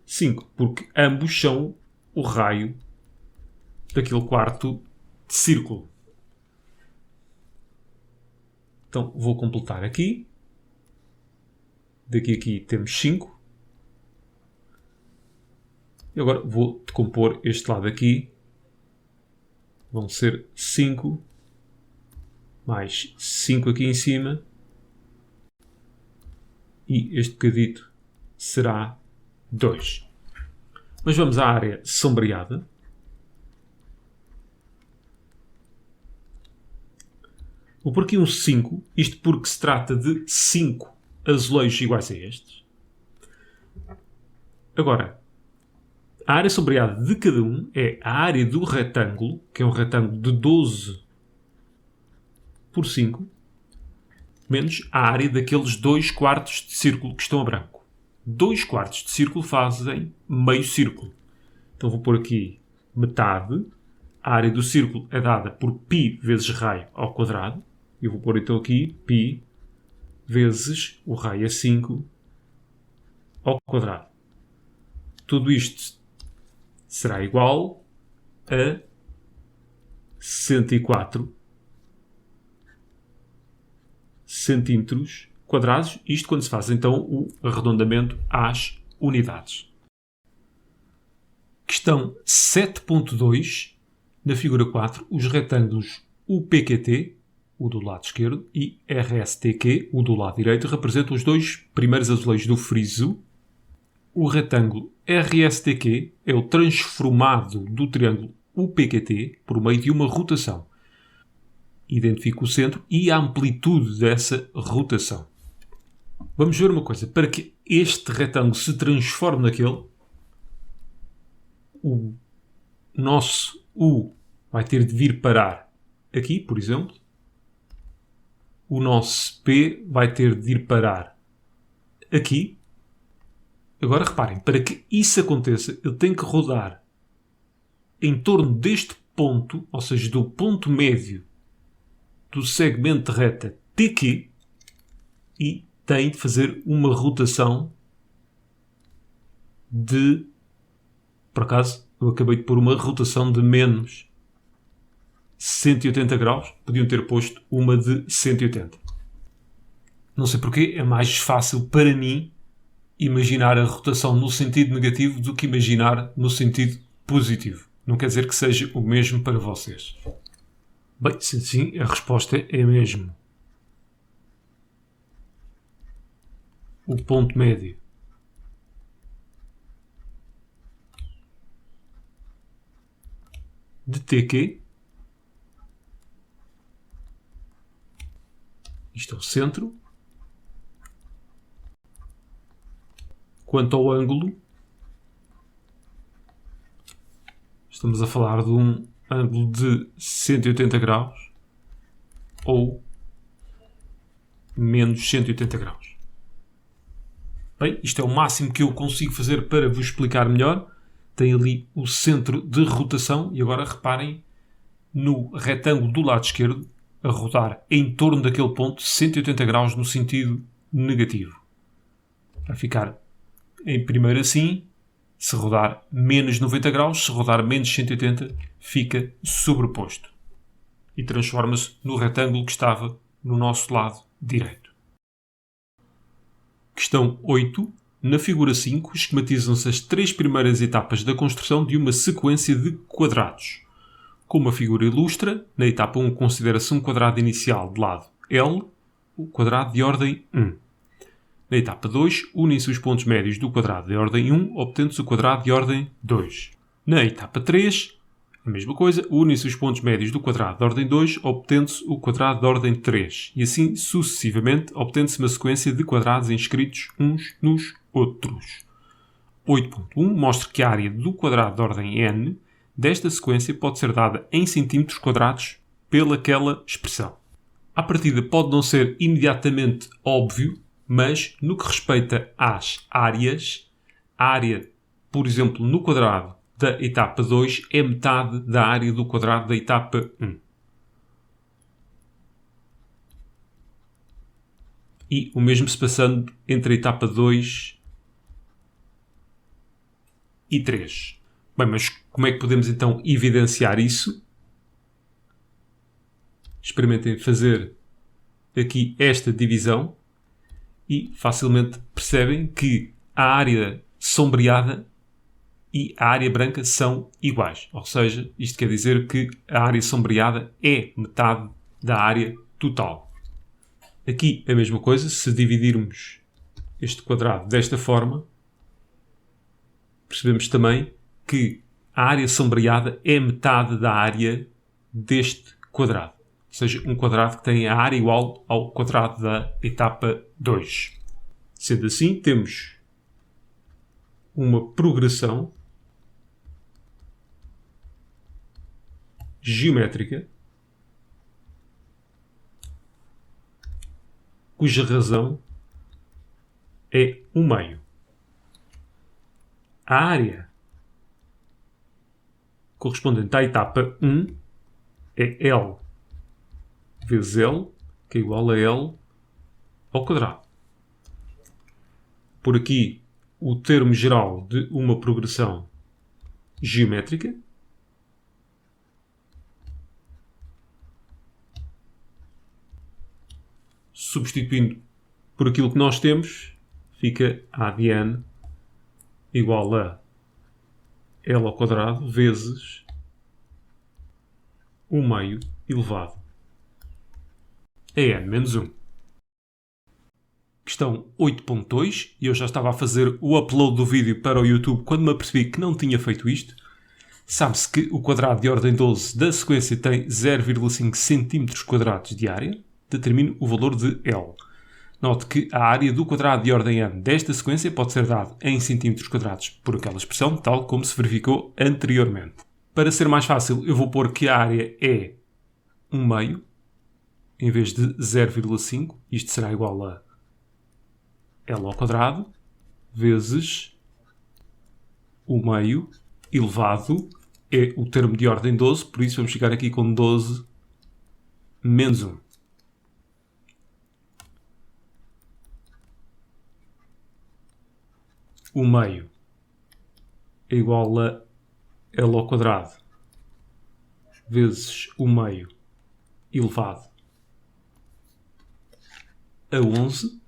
5, porque ambos são o raio daquele quarto de círculo. Então vou completar aqui. Daqui a aqui temos 5. E agora vou decompor este lado aqui. Vão ser 5 mais 5 aqui em cima. E este bocadito será 2. Mas vamos à área sombreada. Vou pôr aqui um 5, isto porque se trata de 5 azulejos iguais a estes. Agora, a área sombreada de cada um é a área do retângulo, que é um retângulo de 12 por 5, menos a área daqueles 2 quartos de círculo que estão a branco. 2 quartos de círculo fazem meio círculo. Então vou pôr aqui metade. A área do círculo é dada por π vezes raio ao quadrado. E vou pôr então aqui π vezes o raio é 5 ao quadrado. Tudo isto será igual a 104 centímetros quadrados. Isto quando se faz então o arredondamento às unidades. Questão 7.2. Na figura 4, os retângulos UPQT, o do lado esquerdo, e RSTQ, o do lado direito, representam os 2 primeiros azulejos do friso. O retângulo RSTQ é o transformado do triângulo UPQT por meio de uma rotação. Identifico o centro e a amplitude dessa rotação. Vamos ver uma coisa. Para que este retângulo se transforme naquele, o nosso U vai ter de vir parar aqui, por exemplo. O nosso P vai ter de ir parar aqui. Agora reparem, para que isso aconteça, ele tem que rodar em torno deste ponto, ou seja, do ponto médio do segmento de reta TQ, e tem de fazer uma rotação de... Por acaso, eu acabei de pôr uma rotação de menos 180 graus. Podiam ter posto uma de 180. Não sei porquê, é mais fácil para mim imaginar a rotação no sentido negativo do que imaginar no sentido positivo. Não quer dizer que seja o mesmo para vocês. Bem, se assim, a resposta é mesmo. O ponto médio de TQ, isto é o centro. Quanto ao ângulo, estamos a falar de um ângulo de 180 graus ou menos 180 graus. Bem, isto é o máximo que eu consigo fazer para vos explicar melhor. Tem ali o centro de rotação e agora reparem no retângulo do lado esquerdo a rodar em torno daquele ponto 180 graus no sentido negativo. Vai ficar em primeiro assim, se rodar menos 90 graus, se rodar menos 180, fica sobreposto e transforma-se no retângulo que estava no nosso lado direito. Questão 8. Na figura 5, esquematizam-se as 3 primeiras etapas da construção de uma sequência de quadrados. Como a figura ilustra, na etapa 1 considera-se um quadrado inicial de lado L, o quadrado de ordem 1. Na etapa 2, unem-se os pontos médios do quadrado de ordem 1, obtendo-se o quadrado de ordem 2. Na etapa 3, a mesma coisa, unem-se os pontos médios do quadrado de ordem 2, obtendo-se o quadrado de ordem 3. E assim sucessivamente, obtendo-se uma sequência de quadrados inscritos uns nos outros. 8.1 mostra que a área do quadrado de ordem n desta sequência pode ser dada em centímetros quadrados pelaquela expressão. À partida pode não ser imediatamente óbvio, Mas no que respeita às áreas, a área, por exemplo, no quadrado da etapa 2 é metade da área do quadrado da etapa 1. E o mesmo se passando entre a etapa 2 e 3. Bem, mas como é que podemos então evidenciar isso? Experimentem fazer aqui esta divisão e facilmente percebem que a área sombreada e a área branca são iguais. Ou seja, isto quer dizer que a área sombreada é metade da área total. Aqui a mesma coisa, se dividirmos este quadrado desta forma, percebemos também que a área sombreada é metade da área deste quadrado. Ou seja, um quadrado que tem a área igual ao quadrado da etapa 2. Sendo assim, temos uma progressão geométrica cuja razão é o meio. A área correspondente à etapa 1 é L vezes L, que é igual a L ao quadrado. Por aqui, o termo geral de uma progressão geométrica. Substituindo por aquilo que nós temos, fica A de n igual a L ao quadrado vezes o meio elevado a n menos 1. Questão 8.2, e eu já estava a fazer o upload do vídeo para o YouTube quando me apercebi que não tinha feito isto. Sabe-se que o quadrado de ordem 12 da sequência tem 0,5 cm² de área. Determine o valor de L. Note que a área do quadrado de ordem n desta sequência pode ser dada em cm² por aquela expressão, tal como se verificou anteriormente. Para ser mais fácil, eu vou pôr que a área é 1 meio, em vez de 0,5. Isto será igual a L ao quadrado vezes o meio elevado é o termo de ordem 12, por isso vamos ficar aqui com 12 menos 1. O meio é igual a L ao quadrado vezes o meio elevado a 11.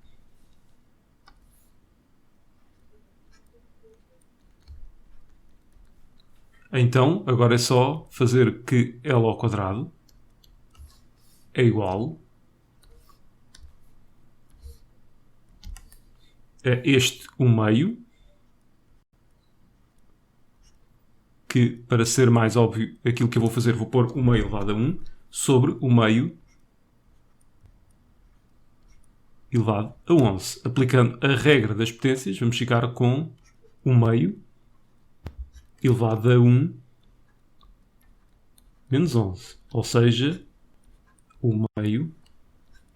Então, agora é só fazer que L ao quadrado é igual a este 1 meio, que, para ser mais óbvio, aquilo que eu vou fazer, vou pôr 1 meio elevado a 1, sobre o meio elevado a 11. Aplicando a regra das potências, vamos ficar com 1 meio elevado a 1 menos 11. Ou seja, 1 meio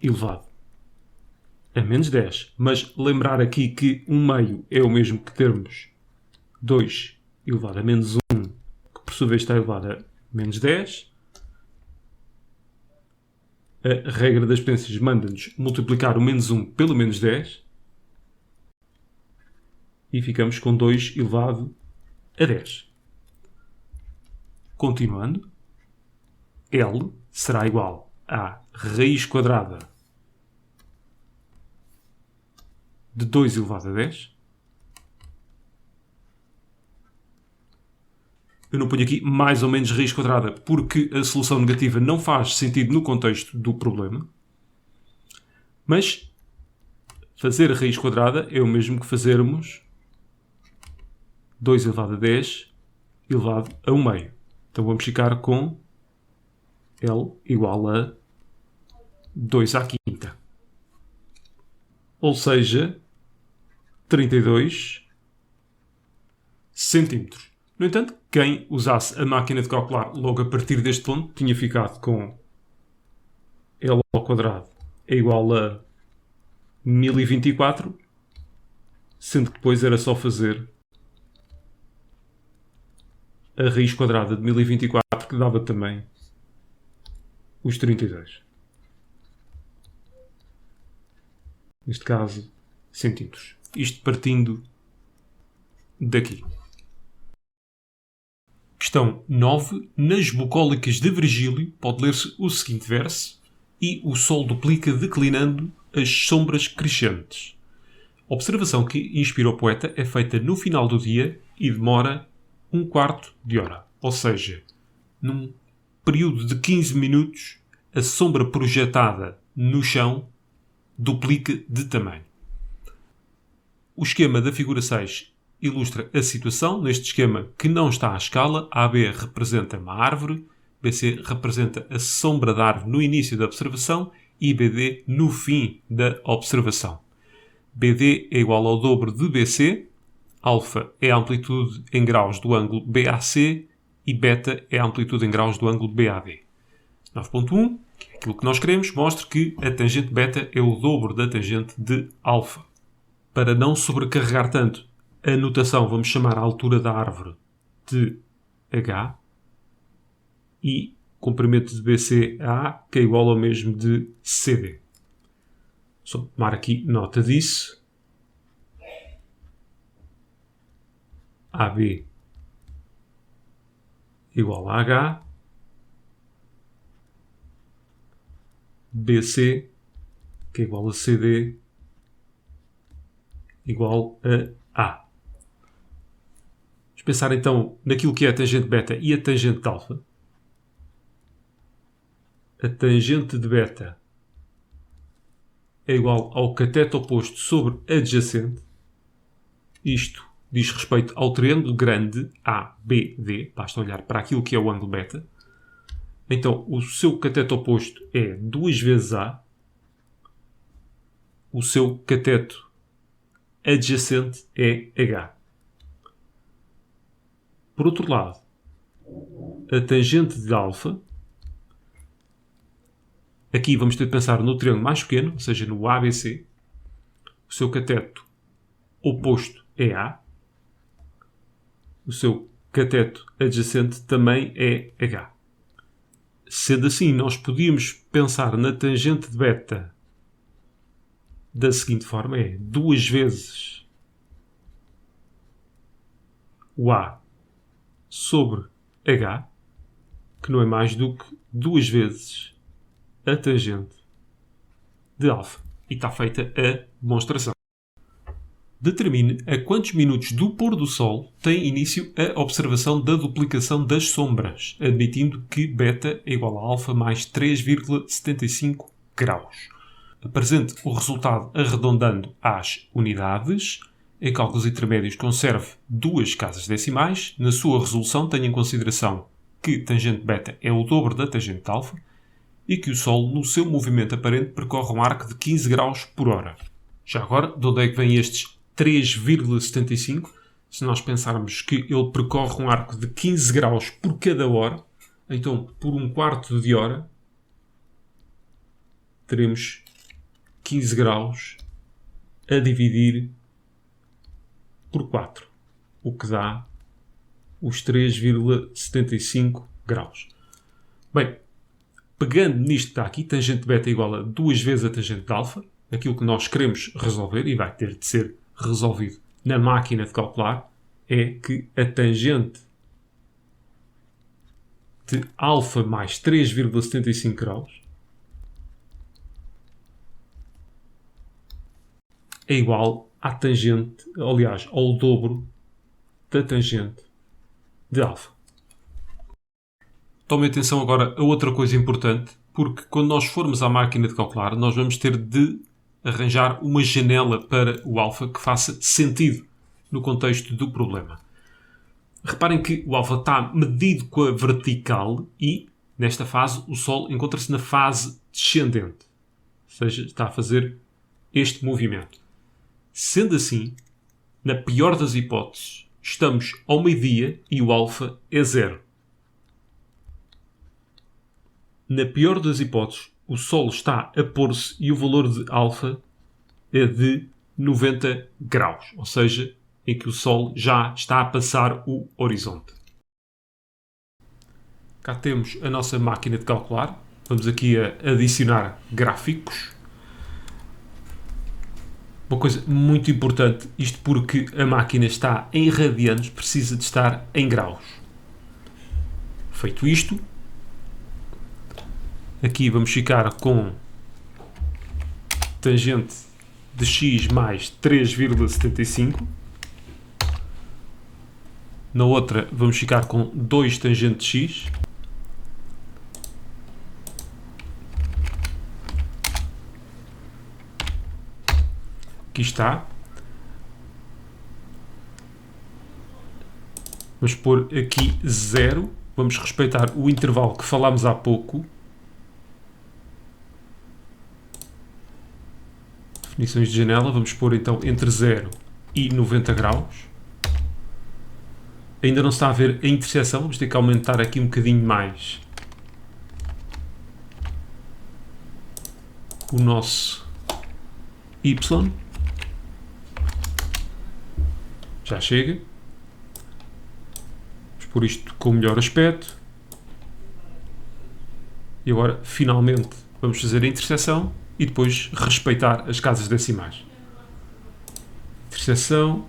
elevado a menos 10. Mas lembrar aqui que 1 meio é o mesmo que termos 2 elevado a menos 1, que por sua vez está elevado a menos 10. A regra das potências manda-nos multiplicar o menos 1 pelo menos 10. E ficamos com 2 elevado a 10. Continuando, L será igual a raiz quadrada de 2 elevado a 10. Eu não ponho aqui mais ou menos raiz quadrada porque a solução negativa não faz sentido no contexto do problema. Mas fazer a raiz quadrada é o mesmo que fazermos 2 elevado a 10 elevado a 1 meio. Então vamos ficar com L igual a 2 à quinta. Ou seja, 32 centímetros. No entanto, quem usasse a máquina de calcular logo a partir deste ponto tinha ficado com L ao quadrado é igual a 1024, sendo que depois era só fazer a raiz quadrada de 1024, que dava também os 32. Neste caso, centímetros. Isto partindo daqui. Questão 9. Nas bucólicas de Virgílio, pode ler-se o seguinte verso: e o Sol duplica declinando as sombras crescentes. A observação que inspira o poeta é feita no final do dia e demora 1/4 de hora. Ou seja, num período de 15 minutos, a sombra projetada no chão duplica de tamanho. O esquema da figura 6 ilustra a situação. Neste esquema, que não está à escala, AB representa uma árvore, BC representa a sombra da árvore no início da observação e BD no fim da observação. BD é igual ao dobro de BC, alfa é a amplitude em graus do ângulo BAC e beta é a amplitude em graus do ângulo BAD. 9.1, que é aquilo que nós queremos, mostra que a tangente beta é o dobro da tangente de alfa. Para não sobrecarregar tanto a notação, vamos chamar a altura da árvore de H e comprimento de BC a A, que é igual ao mesmo de CD. Só tomar aqui nota disso. AB igual a H. BC, que é igual a CD, igual a A. Vamos pensar então naquilo que é a tangente beta e a tangente de alfa. A tangente de beta é igual ao cateto oposto sobre adjacente. Isto diz respeito ao triângulo grande ABD. Basta olhar para aquilo que é o ângulo beta. Então, o seu cateto oposto é 2 vezes A. O seu cateto adjacente é H. Por outro lado, a tangente de alfa, aqui vamos ter de pensar no triângulo mais pequeno, ou seja, no ABC. O seu cateto oposto é A. O seu cateto adjacente também é H. Sendo assim, nós podíamos pensar na tangente de beta da seguinte forma: é 2 vezes o A sobre H, que não é mais do que 2 vezes a tangente de alfa. E está feita a demonstração. Determine a quantos minutos do pôr do sol tem início a observação da duplicação das sombras, admitindo que beta é igual a alfa mais 3,75 graus. Apresente o resultado arredondando às unidades. Em cálculos intermédios, conserve 2 casas decimais. Na sua resolução, tenha em consideração que tangente beta é o dobro da tangente alfa e que o Sol, no seu movimento aparente, percorre um arco de 15 graus por hora. Já agora, de onde é que vêm estes 3,75? Se nós pensarmos que ele percorre um arco de 15 graus por cada hora, então, por 1/4 de hora, teremos 15 graus a dividir por 4, o que dá os 3,75 graus. Bem, pegando nisto que está aqui, tangente beta igual a 2 vezes a tangente de alfa, aquilo que nós queremos resolver, e vai ter de ser resolvido na máquina de calcular, é que a tangente de alfa mais 3,75 graus é igual à tangente, aliás, ao dobro da tangente de alfa. Tome atenção agora a outra coisa importante, porque quando nós formos à máquina de calcular, nós vamos ter de arranjar uma janela para o alfa que faça sentido no contexto do problema. Reparem que o alfa está medido com a vertical e, nesta fase, o Sol encontra-se na fase descendente. Ou seja, está a fazer este movimento. Sendo assim, na pior das hipóteses, estamos ao meio-dia e o alfa é 0. Na pior das hipóteses, o Sol está a pôr-se e o valor de alfa é de 90 graus, ou seja, em que o Sol já está a passar o horizonte. Cá temos a nossa máquina de calcular. Vamos aqui a adicionar gráficos. Uma coisa muito importante, isto porque a máquina está em radianos, precisa de estar em graus. Feito isto, aqui vamos ficar com tangente de x mais 3,75. Na outra vamos ficar com 2 tangente de x. Aqui está. Vamos pôr aqui 0. Vamos respeitar o intervalo que falámos há pouco. Definições de janela. Vamos pôr então entre 0 e 90 graus. Ainda não se está a ver a interseção. Vamos ter que aumentar aqui um bocadinho mais o nosso y. Já chega. Vamos pôr isto com o melhor aspecto. E agora, finalmente, vamos fazer a interseção e depois respeitar as casas decimais. Interseção.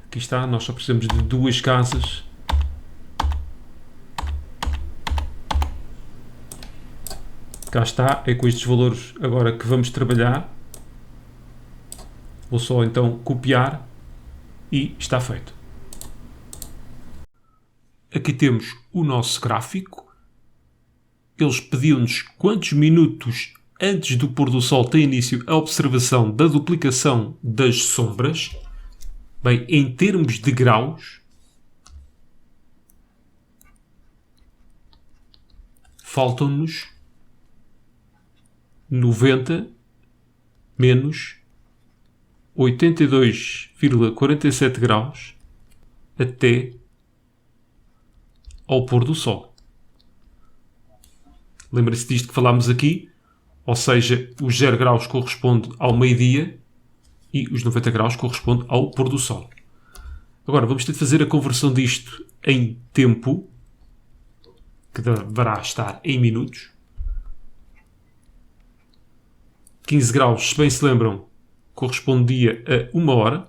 Aqui está, nós só precisamos de 2 casas. Cá está, é com estes valores agora que vamos trabalhar. Vou só então copiar e está feito. Aqui temos o nosso gráfico. Eles pediam-nos quantos minutos antes do pôr do sol tem início a observação da duplicação das sombras. Bem, em termos de graus, faltam-nos 90 menos 82,47 graus até ao pôr do sol. Lembra-se disto que falámos aqui? Ou seja, os 0 graus corresponde ao meio-dia e os 90 graus corresponde ao pôr do sol. Agora, vamos ter de fazer a conversão disto em tempo, que deverá estar em minutos. 15 graus, se bem se lembram, correspondia a 1 hora,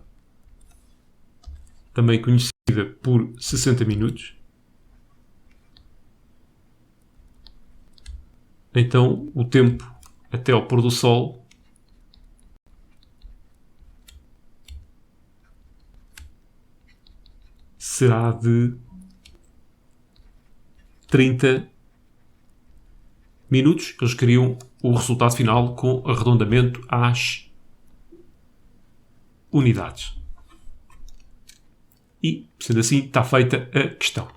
também conhecida por 60 minutos. Então, o tempo até ao pôr do sol será de 30 minutos. Eles queriam o resultado final com arredondamento às unidades. E, sendo assim, está feita a questão.